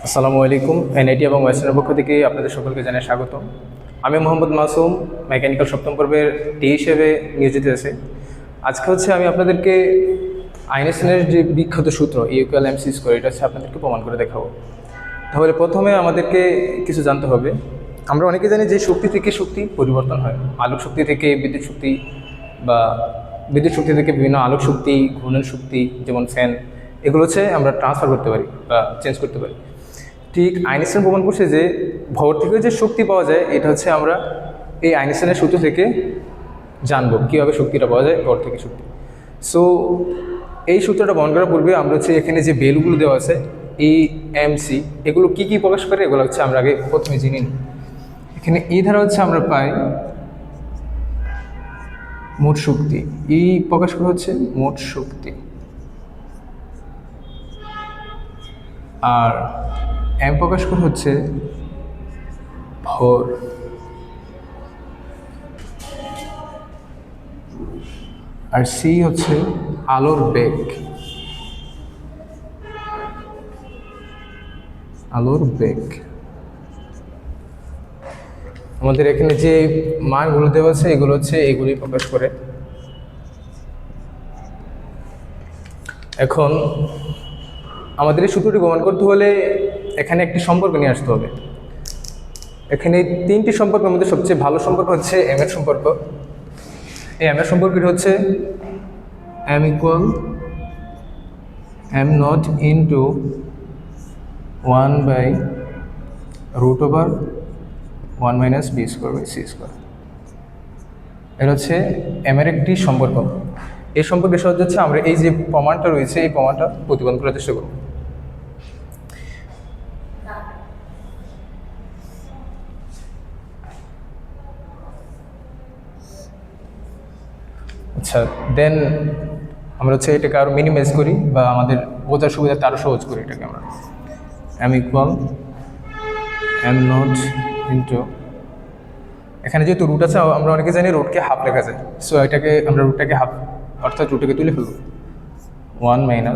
আসসালামু আলাইকুম। এনআইটি এবং ওয়েস্টার্নের পক্ষ থেকে আপনাদের সকলকে জানাই স্বাগত। আমি মোহাম্মদ মাসুম, মেকানিক্যাল সপ্তম পর্বের টি হিসেবে নিয়োজিত আছি। আজকে আমি আপনাদেরকে আইনস্টাইনের যে বিখ্যাত সূত্র E=mc², এটা আপনাদেরকে প্রমাণ করে দেখাবো। তাহলে প্রথমে আমাদেরকে কিছু জানতে হবে। আমরা অনেকে জানি যে শক্তি থেকে শক্তি পরিবর্তন হয়, আলোক শক্তি থেকে বিদ্যুৎ শক্তি, বা বিদ্যুৎ শক্তি থেকে বিভিন্ন আলোক শক্তি, ঘূর্ণন শক্তি যেমন ফ্যান, এগুলো আমরা ট্রান্সফার করতে পারি বা চেঞ্জ করতে পারি। ঠিক আইনস্টাইন প্রমাণ করছে যে ভর থেকে যে শক্তি পাওয়া যায়, এটা আমরা এই আইনস্টাইনের সূত্র থেকে জানবো কীভাবে শক্তিটা পাওয়া যায় ভর থেকে শক্তি। সো এই সূত্রটা প্রমাণ করার পূর্বে আমরা এখানে যে ভ্যালুগুলো দেওয়া আছে E=mc, এগুলো কী কী প্রকাশ করে এগুলো আমরা আগে প্রথমে জেনে নিই। এখানে এই ধারা আমরা পাই মোট শক্তি, E প্রকাশ করা মোট শক্তি, আর m প্রকাশ করা ভর, আর c আলোর বেগ। আমাদের এখানে যে মানগুলো দেওয়া আছে এগুলো এগুলি প্রকাশ করে। এখন আমাদের এই সূত্রটি প্রমাণ করতে হলে এখানে একটি সম্পর্ক নিয়ে আসতে হবে। এখানে তিনটি সম্পর্কের মধ্যে সবচেয়ে ভালো সম্পর্ক m এর সম্পর্ক। এই m এর সম্পর্কটি m = m0 into 1/√1 - b²/c²। এটা m এর একটি সম্পর্ক। এই সম্পর্কের সাহায্যে আমরা এই যে প্রমাণটা রয়েছে এই প্রমাণটা প্রতিপাদন করার চেষ্টা করব। আচ্ছা, দেন আমরা এটাকে আরও মিনিমাইজ করি বা আমাদের বোঝার সুবিধাতে আরও সহজ করি। এটাকে আমরা m = m0 into, এখানে যেহেতু রুট আছে আমরা অনেকে জানি রুটকে হাফ লেখা যায়। সো এটাকে আমরা রুটটাকে হাফ অর্থাৎ রুটটাকে তুলে ফেলব। 1 - b²/c²,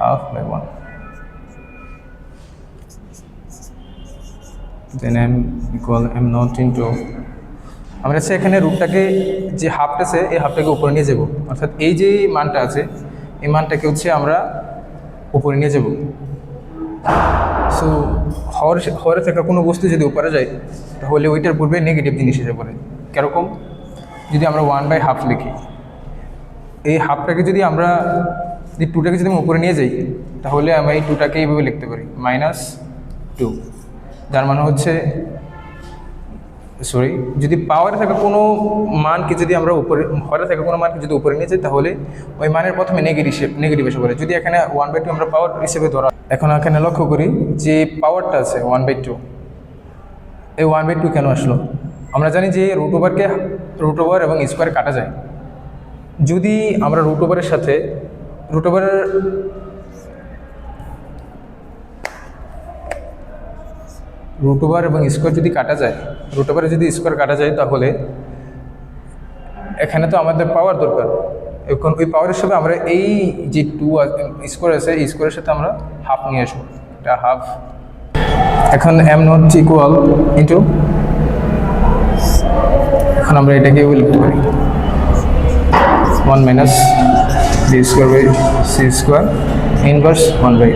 ½ 1, then m = m0 into, আমরা এখানে রুটটাকে যে হাফটা আছে এই হাফটাকে উপরে নিয়ে যাব, অর্থাৎ এই যে মানটা আছে এই মানটাকে আমরা উপরে নিয়ে যাব। সো হরে থাকা কোনো বস্তু যদি উপরে যায় তাহলে ওইটার পূর্বে নেগেটিভ জিনিস এসে পড়ে। কীরকম? যদি আমরা 1/2 লিখি, এই হাফটাকে যদি আমরা এই 2টাকে যদি আমি উপরে নিয়ে যাই তাহলে আমরা এই 2টাকে এইভাবে লিখতে পারি -2, যার মানে যদি পাওয়ারে থাকা কোনো মানকে যদি আমরা উপরে, হরে থাকা কোনো মানকে যদি উপরে নিয়ে যাই তাহলে ওই মানের প্রথমে নেগেটিভ এসে পড়ে। যদি এখানে 1/2 আমরা পাওয়ার হিসেবে ধরা, এখন এখানে লক্ষ্য করি যে পাওয়ারটা আছে 1/2, এই 1/2 কেন আসলো? আমরা জানি যে রুট ওভার এবং স্কোয়ার কাটা যায়। যদি আমরা রুট ওভারের সাথে রুট ওভার এবং স্কোয়ার যদি কাটা যায়, রুট ওভারে যদি স্কোয়ার কাটা যায় তাহলে এখানে তো আমাদের পাওয়ার দরকার। এখন ওই পাওয়ার হিসেবে আমরা এই যে 2 স্কোয়ার আছে এই স্কোয়ারের সাথে আমরা হাফ নিয়ে আসবো, এটা হাফ। এখন m0 = এখন আমরা এটাকে লিখতে পারি 1 - b²/c², ইনভার্স 1/2।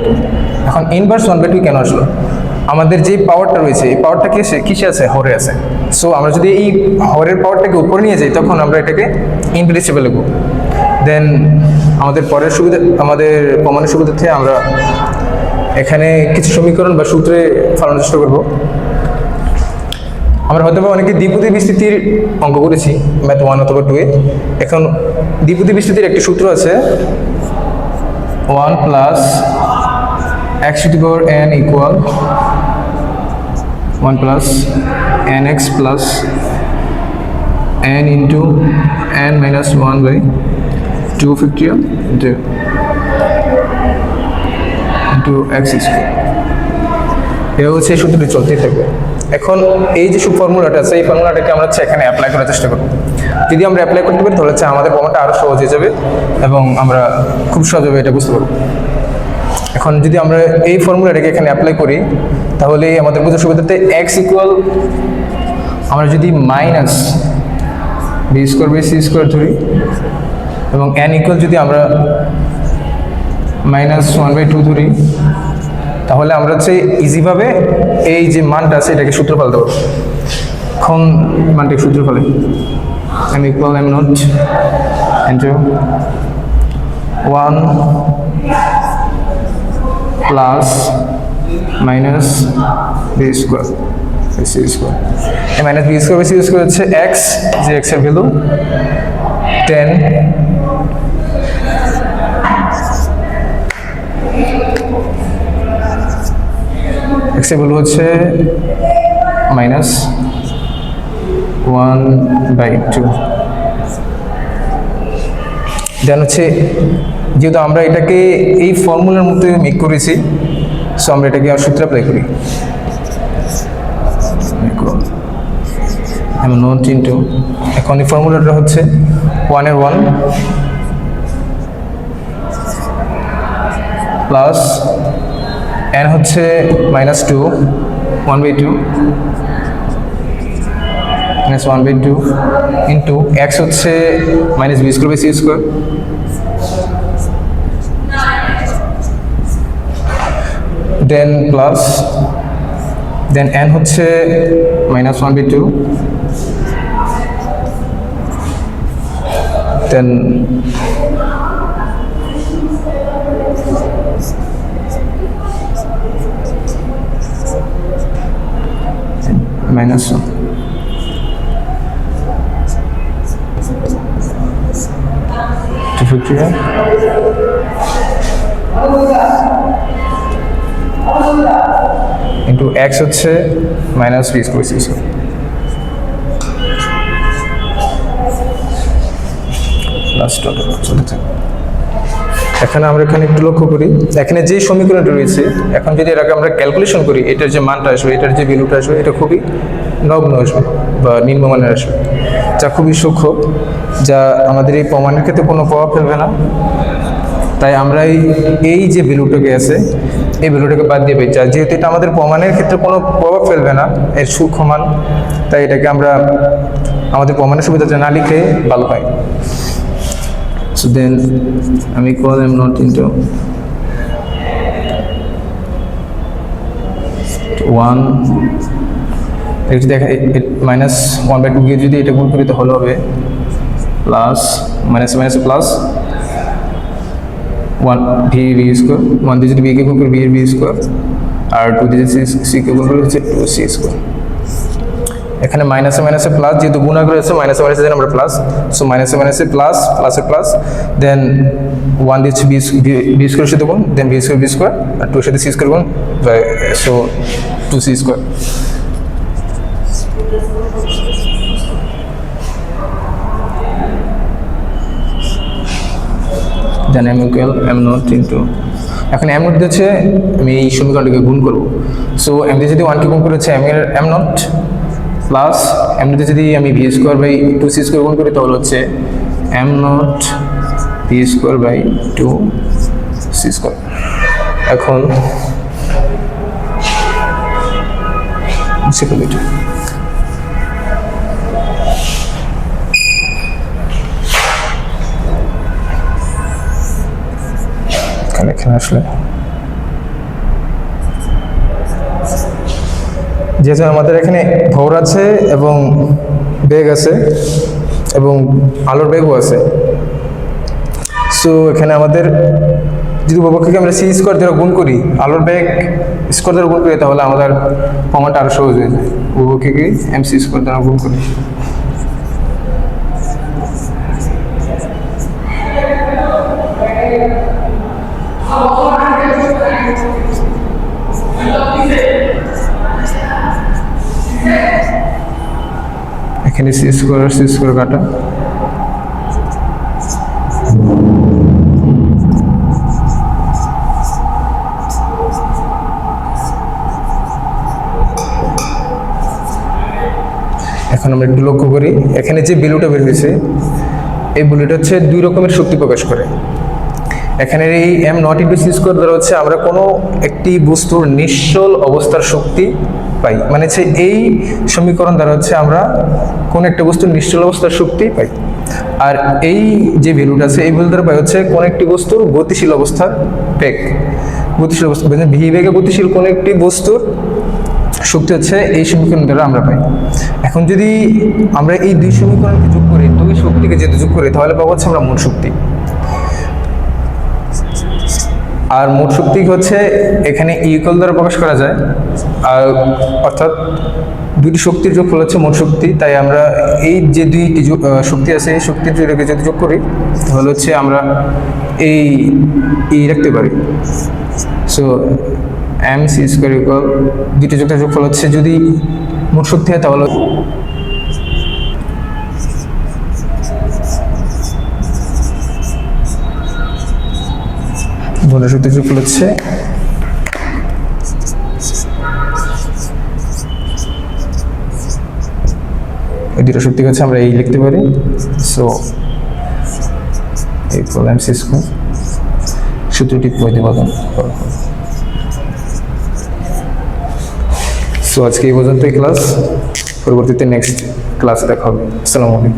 এখন ইনভার্স 1/2 কেন আসলো? আমাদের যে পাওয়ারটা রয়েছে এই পাওয়ারটা কিসে আছে? হরে আছে। সো আমরা যদি এই হরের পাওয়ারটাকে উপরে নিয়ে যাই তখন আমরা এটাকে ইনভার্স হিসেবে লিখব। দেন আমাদের প্রমাণের সুবিধার্থে আমরা এখানে কিছু সমীকরণ বা সূত্রে ফেলানোর চেষ্টা করব। আমরা হয়তো অনেকে দ্বিপদী বিস্তৃতির অঙ্ক করেছি ম্যাথ 1 অথবা 2 এ। এখন দ্বিপদী বিস্তৃতির একটি সূত্র আছে 1 + x⁴n = 1 + nx + n into n - 1/250 into x²। এটা হচ্ছে এই সূত্রটি চলতেই থাকবে। এখন এই যে ফর্মুলাটা আছে, এই ফর্মুলাটাকে আমরা হচ্ছে এখানে অ্যাপ্লাই করার চেষ্টা করব। যদি আমরা অ্যাপ্লাই করতে পারি তাহলে হচ্ছে আমাদের প্রমাণটা আরও সহজ হয়ে যাবে এবং আমরা খুব সহজভাবে এটা বুঝতে পারবো। এখন যদি আমরা এই ফর্মুলাটাকে এখানে অ্যাপ্লাই করি তাহলে আমাদের বোঝার সুবিধাতে x ইকুয়াল, আমরা যদি minus B square by c square ধরি এবং n ইকুয়াল যদি আমরা -1/2 ধরি, তাহলে আমরা হচ্ছে ইজিভাবে এই যে মানটা আছে এটাকে সূত্র ফেলতে পারবো। এখন মানটাকে সূত্র ফেলে m equal m naught into 1 plus minus B square by c square. এই minus B square by c square হচ্ছে এক্স, যে এক্স এর ভ্যালু 10, এক্স এর ভ্যালু হচ্ছে -1/2। দেন হচ্ছে যেহেতু আমরা এটাকে এই ফর্মুলার মধ্যে মেক করেছি, সো আমরা এটাকে আর সূত্র অ্যাপ্লাই করি। নোট ইন্টু, এখন এই ফর্মুলাটা হচ্ছে 1 এর 1 প্লাস n হচ্ছে -2, 1/2 -1/2 ইন্টু x হচ্ছে minus B square by c square, then plus, then n হচ্ছে -1/2, দেন -1 ইন্টু x হচ্ছে minus B square c square. এখানে আমরা একটু লক্ষ্য করি, এখানে যে সমীকরণটা রয়েছে, এখন যদি এটাকে আমরা ক্যালকুলেশন করি, এটার যে মানটা আসবে, এটার যে ভ্যালুটা আসবে, এটা খুবই নগ্ন আসবে বা নিম্নমানের আসবে, যা খুবই সূক্ষ্ম, যা আমাদের এই প্রমাণের ক্ষেত্রে কোনো প্রভাব ফেলবে না। তাই আমরা এই যে ভ্যালুটাকে আছে, এই ভ্যালুটাকে বাদ দিয়ে পাই, যেহেতু এটা আমাদের প্রমাণের ক্ষেত্রে কোনো প্রভাব ফেলবে না, এর সূক্ষ্ম মান, তাই এটাকে আমরা আমাদের প্রমাণের সুবিধাটা না লিখে ভালো পাই। So then m equal m naught into 1, যদি দেখা -1/2 দিয়ে যদি এটা গুণ করি তাহলে হবে plus minus minus plus 1 v b square, 1 দিয়ে যদি বি কে গুণ করি বি এর বি স্কোয়ার, আর 2 দিয়ে যদি সি কে গুণ করি হচ্ছে 2c স্কোয়ার। এখানে মাইনাসে মাইনাসে প্লাস, যেহেতু গুণাকার রয়েছে মাইনাসে মাইনাসে দেন আমরা প্লাস, সো মাইনাসে মাইনাসে প্লাস, প্লাসে প্লাস, দেন 1 দিচ্ছে বি স্কোয়ার সাথে গুণ, দেন বি স্কোয়ার আর 2 এর সাথে সি স্কোয়ার গুণ, so 2c square. Then m equal m naught into, এখন m নট দিচ্ছে, আমি এই সমীকরণটাকে গুণ করবো, সো m দিয়ে যদি 1 কে গুণ করে হচ্ছে m নট প্লাস m দিয়ে যদি আমি V square by 2c square গুণ করি তাহলে হচ্ছে m naught v square by 2c square. এখন এখানে আসলে যেহেতু আমাদের এখানে ভর আছে এবং বেগ আছে এবং আলোর বেগও আছে, সো এখানে আমাদের যদি উভয়পক্ষকে আমরা সি স্কোয়ার দ্বারা গুণ করি, আলোর বেগ স্কোয়ার দ্বারা গুণ করি, তাহলে আমাদের প্রমাণটা আরো সহজ হয়ে যায়। উভয়পক্ষকে এম সি স্কোয়ার দ্বারা গুণ করি। এখানে সি স্কোয়ার কাটা, এখন আমরা একটু লক্ষ্য করি, এখানে যে ভ্যালুটা বের হয়েছে এই ভ্যালুটা হচ্ছে দুই রকমের শক্তি প্রকাশ করে। এখানের এই m naught into c square দ্বারা হচ্ছে আমরা কোনো একটি বস্তুর নিশ্চল অবস্থার শক্তি পাই, মানে হচ্ছে এই সমীকরণ দ্বারা হচ্ছে আমরা কোন একটা বস্তুর নিশ্চল অবস্থার শক্তি পাই। আর এই যে ভ্যালুটা আছে এই ভ্যালু দ্বারা পাই হচ্ছে কোন একটি বস্তুর গতিশীল অবস্থার বেগ, গতিশীল অবস্থা ভি বেগে গতিশীল কোন একটি বস্তুর শক্তি হচ্ছে এই সমীকরণ দ্বারা আমরা পাই। এখন যদি আমরা এই দুই সমীকরণকে যোগ করি, দুই শক্তিকে যদি যোগ করি তাহলে পাবো হচ্ছে আমরা মোট শক্তি। আর মোট শক্তি হচ্ছে এখানে ইকুয়াল দ্বারা প্রকাশ করা যায়, আর অর্থাৎ দুটি শক্তির যোগফল হচ্ছে মোট শক্তি। তাই আমরা এই যে দুইটি শক্তি আছে এই শক্তির জোড়কে যদি যোগ করি তাহলে হচ্ছে আমরা এই রাখতে পারি। So m c square equal দুইটি যোগফল হচ্ছে যদি মোট শক্তি হয় তাহলে ধরে শক্তির যোগফল হচ্ছে এই দুটো শক্তি হচ্ছে আমরা এই লিখতে পারি। So equal m c square, সূত্রটি প্রতিপাদন করা হবে। সো আজকে এই পর্যন্তই ক্লাস, পরবর্তীতে নেক্সট ক্লাসে দেখা হবে। আসসালামু আলাইকুম।